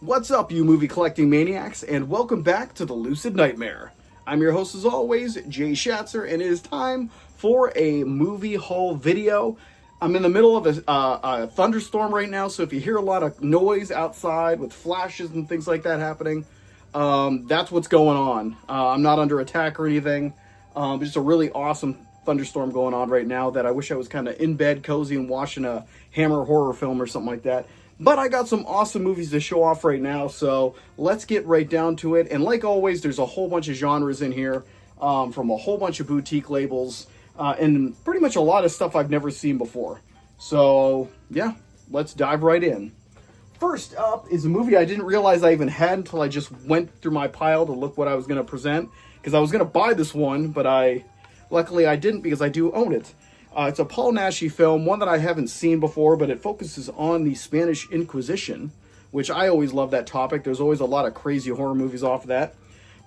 What's up, you movie collecting maniacs, and welcome back to the Lucid Nightmare. I'm your host, as always, Jay Schatzer, and it is time for a movie haul video. I'm in the middle of a thunderstorm right now, so if you hear a lot of noise outside with flashes and things like that happening, that's what's going on. I'm not under attack or anything. It's just a really awesome thunderstorm going on right now that I wish I was kind of in bed, cozy, and watching a Hammer horror film or something like that. But I got some awesome movies to show off right now, so let's get right down to it. And like always, there's a whole bunch of genres in here, from a whole bunch of boutique labels, and pretty much a lot of stuff I've never seen before. So, yeah, let's dive right in. First up is a movie I didn't realize I even had until I just went through my pile to look what I was going to present. Because I was going to buy this one, but luckily I didn't because I do own it. It's a Paul Naschy film, one that I haven't seen before, but it focuses on the Spanish Inquisition, which I always love that topic. There's always a lot of crazy horror movies off of that.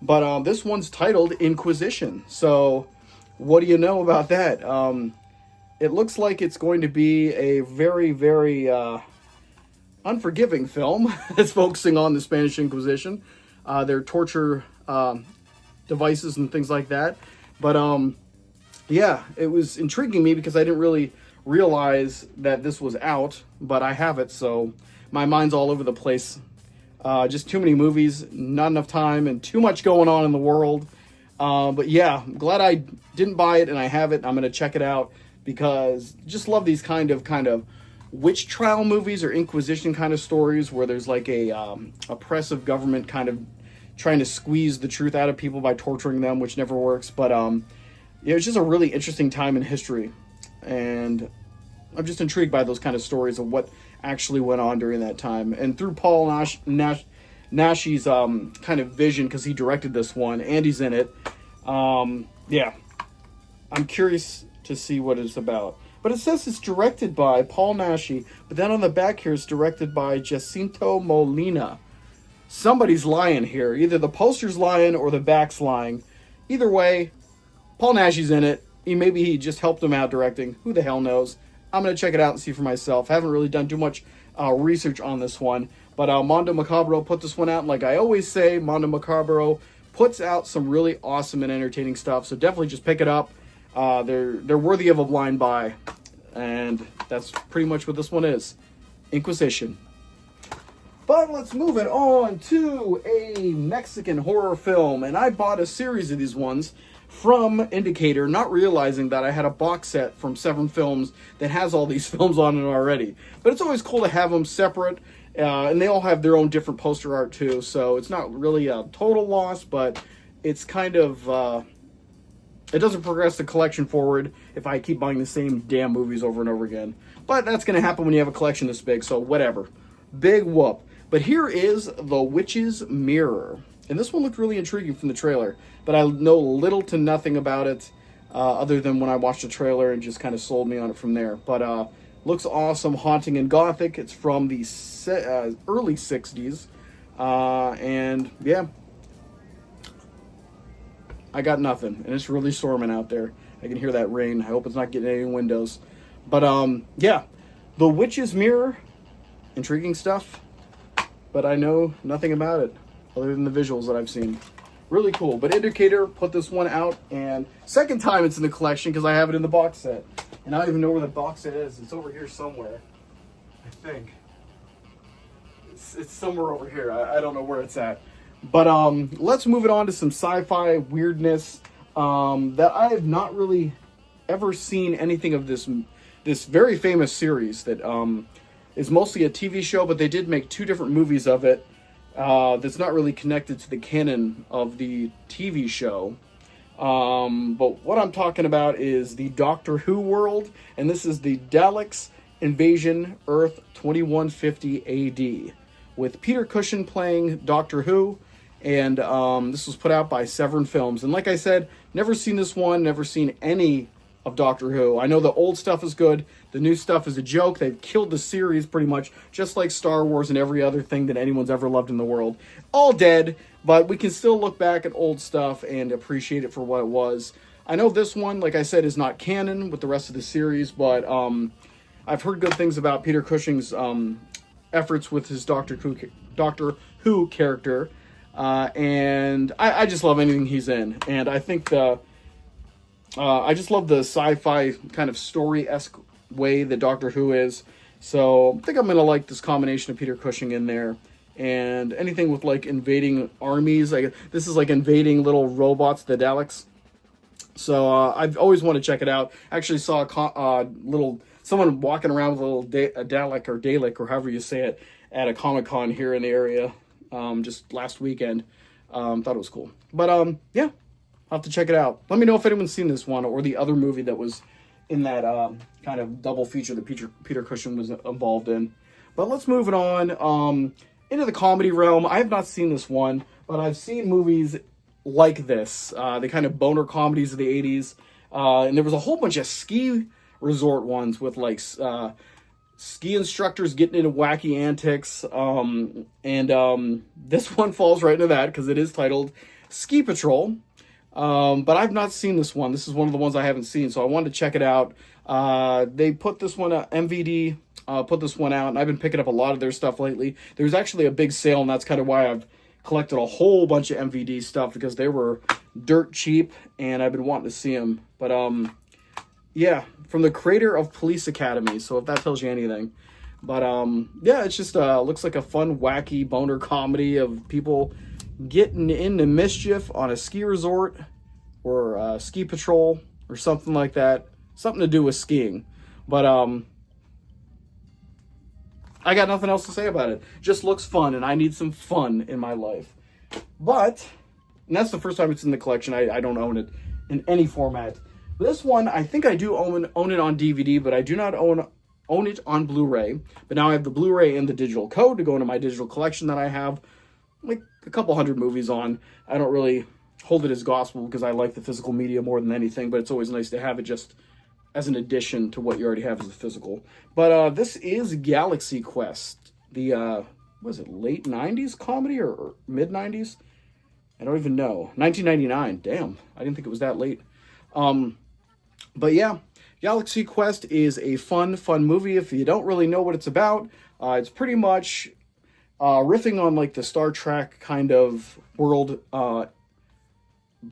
But this one's titled Inquisition. So what do you know about that? It looks like it's going to be a very, very unforgiving film that's focusing on the Spanish Inquisition, their torture devices and things like that. But yeah, it was intriguing me because I didn't really realize that this was out, but I have it, so my mind's all over the place. Just too many movies, not enough time, and too much going on in the world. But yeah, I'm glad I didn't buy it and I have it. I'm going to check it out because just love these kind of witch trial movies or Inquisition kind of stories where there's like a oppressive government kind of trying to squeeze the truth out of people by torturing them, which never works. But yeah, it's just a really interesting time in history, and I'm just intrigued by those kind of stories of what actually went on during that time. And through Paul Naschy's kind of vision, because he directed this one and he's in it, yeah, I'm curious to see what it's about. But it says it's directed by Paul Naschy, but then on the back here it's directed by Jacinto Molina. Somebody's lying here. Either the poster's lying or the back's lying. Either way, Paul Naschy's in it. Maybe he just helped him out directing. Who the hell knows? I'm going to check it out and see for myself. I haven't really done too much research on this one. But Mondo Macabro put this one out. And like I always say, Mondo Macabro puts out some really awesome and entertaining stuff. So definitely just pick it up. They're worthy of a blind buy. And that's pretty much what this one is. Inquisition. But let's move it on to a Mexican horror film. And I bought a series of these ones from Indicator, not realizing that I had a box set from 7 films that has all these films on it already. But it's always cool to have them separate, and they all have their own different poster art too, so it's not really a total loss, but it's kind of, it doesn't progress the collection forward if I keep buying the same damn movies over and over again. But that's going to happen when you have a collection this big, so whatever. Big whoop. But here is The Witch's Mirror. And this one looked really intriguing from the trailer, but I know little to nothing about it other than when I watched the trailer and just kind of sold me on it from there. But looks awesome, haunting and gothic. It's from the early 60s. And yeah, I got nothing. And it's really storming out there. I can hear that rain. I hope it's not getting any windows. But yeah, The Witch's Mirror, intriguing stuff. But I know nothing about it other than the visuals that I've seen. Really cool. But Indicator put this one out, and second time it's in the collection because I have it in the box set. And I don't even know where the box set is. It's over here somewhere, I think. It's somewhere over here. I don't know where it's at. But let's move it on to some sci-fi weirdness that I have not really ever seen anything of this very famous series that is mostly a TV show, but they did make 2 different movies of it. That's not really connected to the canon of the TV show. But what I'm talking about is the Doctor Who world, and this is the Daleks Invasion Earth 2150 AD, with Peter Cushing playing Doctor Who, and this was put out by Severin Films. And like I said, never seen this one, never seen any of Doctor Who. I know the old stuff is good, the new stuff is a joke. They've killed the series pretty much, just like Star Wars and every other thing that anyone's ever loved in the world. All dead, but we can still look back at old stuff and appreciate it for what it was. I know this one, like I said, is not canon with the rest of the series, but I've heard good things about Peter Cushing's efforts with his Doctor Doctor Who character, and I just love anything he's in. And I think I just love the sci-fi kind of story-esque way that Doctor Who is. So I think I'm gonna like this combination of Peter Cushing in there. And anything with like invading armies, like this is like invading little robots, the Daleks. So I've always wanted to check it out. Actually saw a little someone walking around with a little a Dalek or Dalek or however you say it at a Comic-Con here in the area just last weekend. Thought it was cool. But yeah, I'll have to check it out. Let me know if anyone's seen this one or the other movie that was in that kind of double feature that Peter Cushing was involved in. But let's move it on. Into the comedy realm. I have not seen this one, but I've seen movies like this. The kind of boner comedies of the 80s. And there was a whole bunch of ski resort ones with like ski instructors getting into wacky antics. This one falls right into that because it is titled Ski Patrol. But I've not seen this one. This is one of the ones I haven't seen, so I wanted to check it out. They put this one, MVD put this one out, and I've been picking up a lot of their stuff lately. There's actually a big sale, and that's kind of why I've collected a whole bunch of MVD stuff, because they were dirt cheap, and I've been wanting to see them. But, yeah, from the creator of Police Academy, so if that tells you anything. But, yeah, it's just, looks like a fun, wacky boner comedy of people getting into mischief on a ski resort or ski patrol or something like that. Something to do with skiing. But, I got nothing else to say about it. Just looks fun, and I need some fun in my life. But, and that's the first time it's in the collection. I don't own it in any format. This one, I think I do own it on DVD, but I do not own it on Blu-ray. But now I have the Blu-ray and the digital code to go into my digital collection that I have like a couple hundred movies on. I don't really hold it as gospel because I like the physical media more than anything, but it's always nice to have it just as an addition to what you already have as a physical. But this is Galaxy Quest, the, was it late 90s comedy or mid 90s? I don't even know. 1999, damn. I didn't think it was that late. But yeah, Galaxy Quest is a fun movie. If you don't really know what it's about, it's pretty much riffing on like the Star Trek kind of world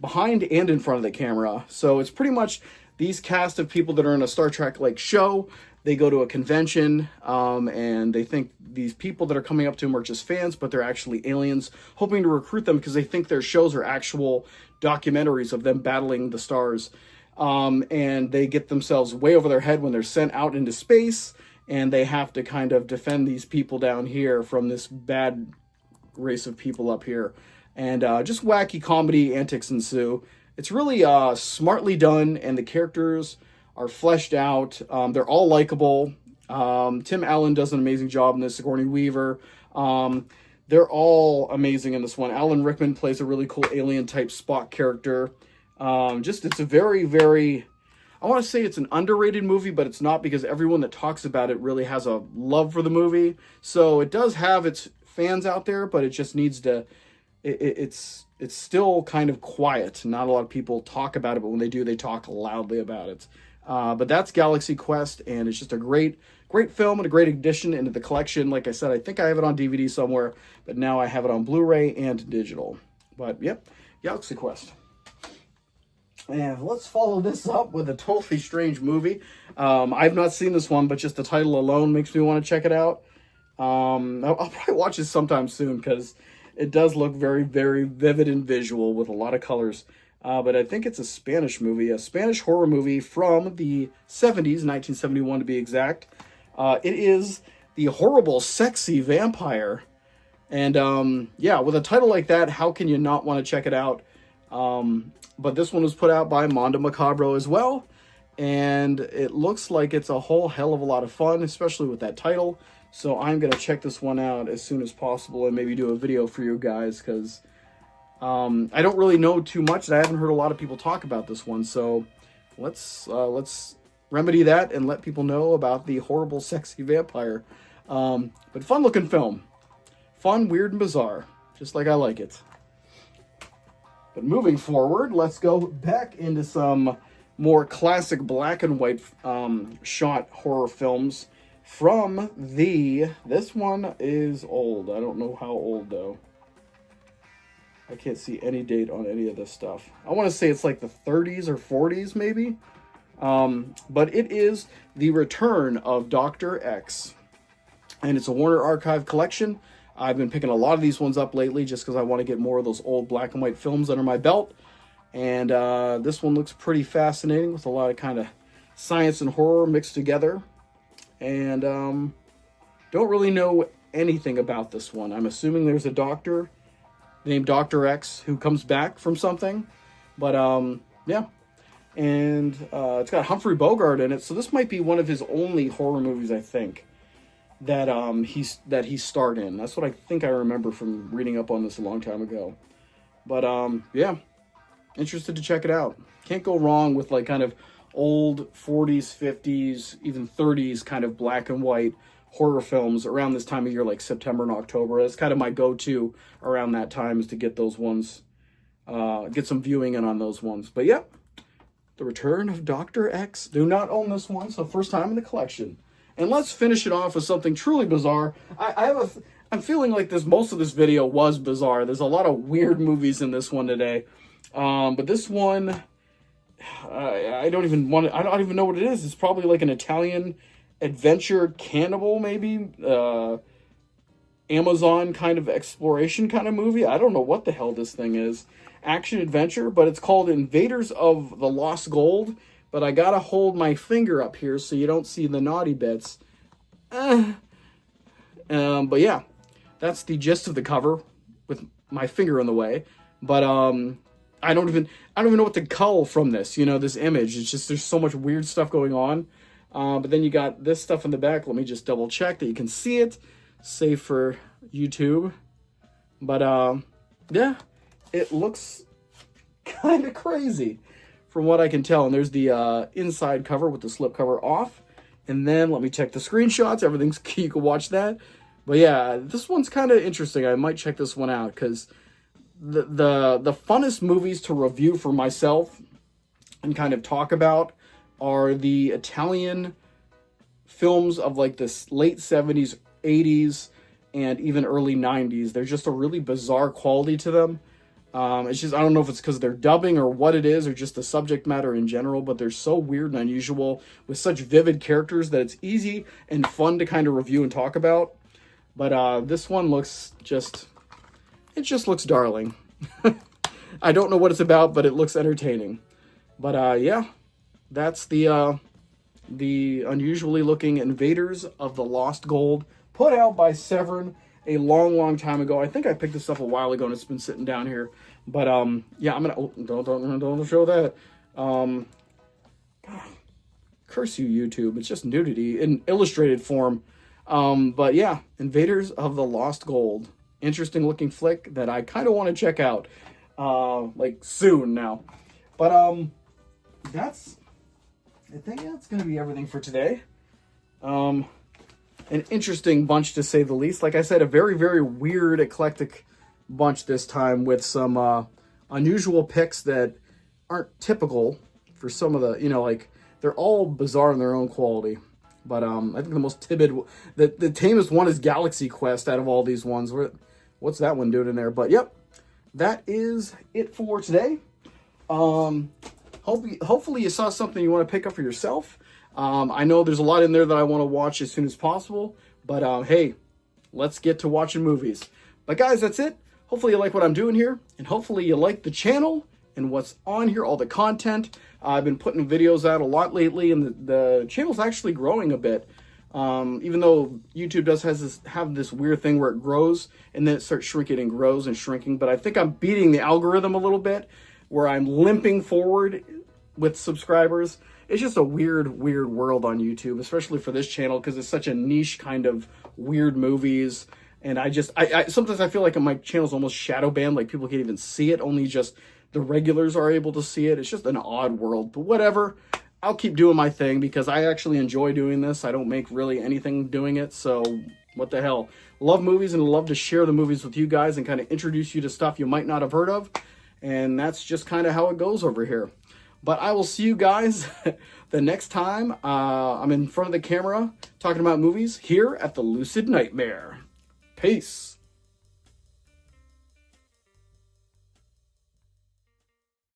behind and in front of the camera. So it's pretty much these cast of people that are in a Star Trek like show. They go to a convention and they think these people that are coming up to them are just fans, but they're actually aliens, hoping to recruit them because they think their shows are actual documentaries of them battling the stars. And they get themselves way over their head when they're sent out into space, and they have to kind of defend these people down here from this bad race of people up here. And just wacky comedy antics ensue. It's really smartly done, and the characters are fleshed out. They're all likable. Tim Allen does an amazing job in this, Sigourney Weaver. They're all amazing in this one. Alan Rickman plays a really cool alien-type Spock character. It's a very, very... I want to say it's an underrated movie, but it's not, because everyone that talks about it really has a love for the movie. So it does have its fans out there, but it just needs to... It's still kind of quiet. Not a lot of people talk about it, but when they do, they talk loudly about it. But that's Galaxy Quest, and it's just a great film and a great addition into the collection. Like I said, I think I have it on DVD somewhere, but now I have it on Blu-ray and digital. But, yep, Galaxy Quest. And let's follow this up with a totally strange movie. I've not seen this one, but just the title alone makes me want to check it out. I'll probably watch this sometime soon, because it does look very, very vivid and visual with a lot of colors. But I think it's a Spanish movie, a Spanish horror movie from the 70s, 1971 to be exact. It is The Horrible Sexy Vampire. And yeah, with a title like that, how can you not want to check it out? But this one was put out by Mondo Macabro as well. And it looks like it's a whole hell of a lot of fun, especially with that title. So I'm going to check this one out as soon as possible and maybe do a video for you guys, because I don't really know too much. I haven't heard a lot of people talk about this one. So let's remedy that and let people know about The Horrible Sexy Vampire. But fun-looking film. Fun, weird, and bizarre. Just like I like it. But moving forward, let's go back into some more classic black and white shot horror films. from this one is old. I don't know how old though. I can't see any date on any of this stuff. I want to say it's like the 30s or 40s maybe. But it is The Return of Dr. X. And it's a Warner Archive collection. I've been picking a lot of these ones up lately just because I want to get more of those old black and white films under my belt. And this one looks pretty fascinating with a lot of kind of science and horror mixed together. And don't really know anything about this one. I'm assuming there's a doctor named Dr. X who comes back from something. But yeah. And it's got Humphrey Bogart in it. So this might be one of his only horror movies, I think, that he starred in. That's what I think I remember from reading up on this a long time ago. But yeah, interested to check it out. Can't go wrong with like kind of old 40s, 50s, even 30s kind of black and white horror films around this time of year, like September and October. That's kind of my go-to around that time, is to get those ones, get some viewing in on those ones. But yeah, The Return of Dr. X. Do not own this one, so first time in the collection. And let's finish it off with something truly bizarre. I'm feeling like most of this video was bizarre. There's a lot of weird movies in this one today. But this one, I don't even know what it is. It's probably like an Italian adventure cannibal, maybe. Amazon kind of exploration kind of movie. I don't know what the hell this thing is. Action adventure, but it's called Invaders of the Lost Gold. But I gotta hold my finger up here so you don't see the naughty bits. But yeah, that's the gist of the cover with my finger in the way. But I don't even know what to cull from this. This image. It's just there's so much weird stuff going on. But then you got this stuff in the back. Let me just double check that you can see it. Save for YouTube. But yeah, it looks kind of crazy from what I can tell. And there's the inside cover with the slip cover off. And then let me check the screenshots. Everything's you can watch that. But yeah, this one's kind of interesting. I might check this one out because the funnest movies to review for myself and kind of talk about are the Italian films of like the late 70s, 80s, and even early 90s. There's just a really bizarre quality to them. It's just, I don't know if it's because they're dubbing or what it is, or just the subject matter in general, but they're so weird and unusual with such vivid characters that it's easy and fun to kind of review and talk about. But this one looks it just looks darling. I don't know what it's about, but it looks entertaining. But yeah, that's the unusually looking Invaders of the Lost Gold, put out by Severin a long time ago. I think I picked this up a while ago and it's been sitting down here. But yeah, I'm gonna don't show that. Curse you, YouTube. It's just nudity in illustrated form. But yeah, Invaders of the Lost Gold. Interesting looking flick that I kind of want to check out like soon now. But I think that's gonna be everything for today. An interesting bunch to say the least. Like I said, a very, very weird, eclectic bunch this time with some unusual picks that aren't typical for some of the, like, they're all bizarre in their own quality. But I think the most timid, the tamest one is Galaxy Quest out of all these ones. What's that one doing in there? But yep, that is it for today. Hopefully you saw something you want to pick up for yourself. I know there's a lot in there that I want to watch as soon as possible, but hey, let's get to watching movies. But guys, that's it. Hopefully you like what I'm doing here, and hopefully you like the channel and what's on here, all the content. I've been putting videos out a lot lately, and the channel's actually growing a bit. Even though YouTube does have this weird thing where it grows and then it starts shrinking and grows and shrinking, but I think I'm beating the algorithm a little bit, where I'm limping forward with subscribers. It's just a weird world on YouTube, especially for this channel, because it's such a niche kind of weird movies. And I sometimes I feel like my channel's almost shadow banned, like people can't even see it, only just the regulars are able to see it. It's just an odd world, but whatever. I'll keep doing my thing because I actually enjoy doing this. I don't make really anything doing it, so what the hell. Love movies and love to share the movies with you guys and kind of introduce you to stuff you might not have heard of. And that's just kind of how it goes over here. But I will see you guys the next time I'm in front of the camera talking about movies here at the Lucid Nightmare. Peace.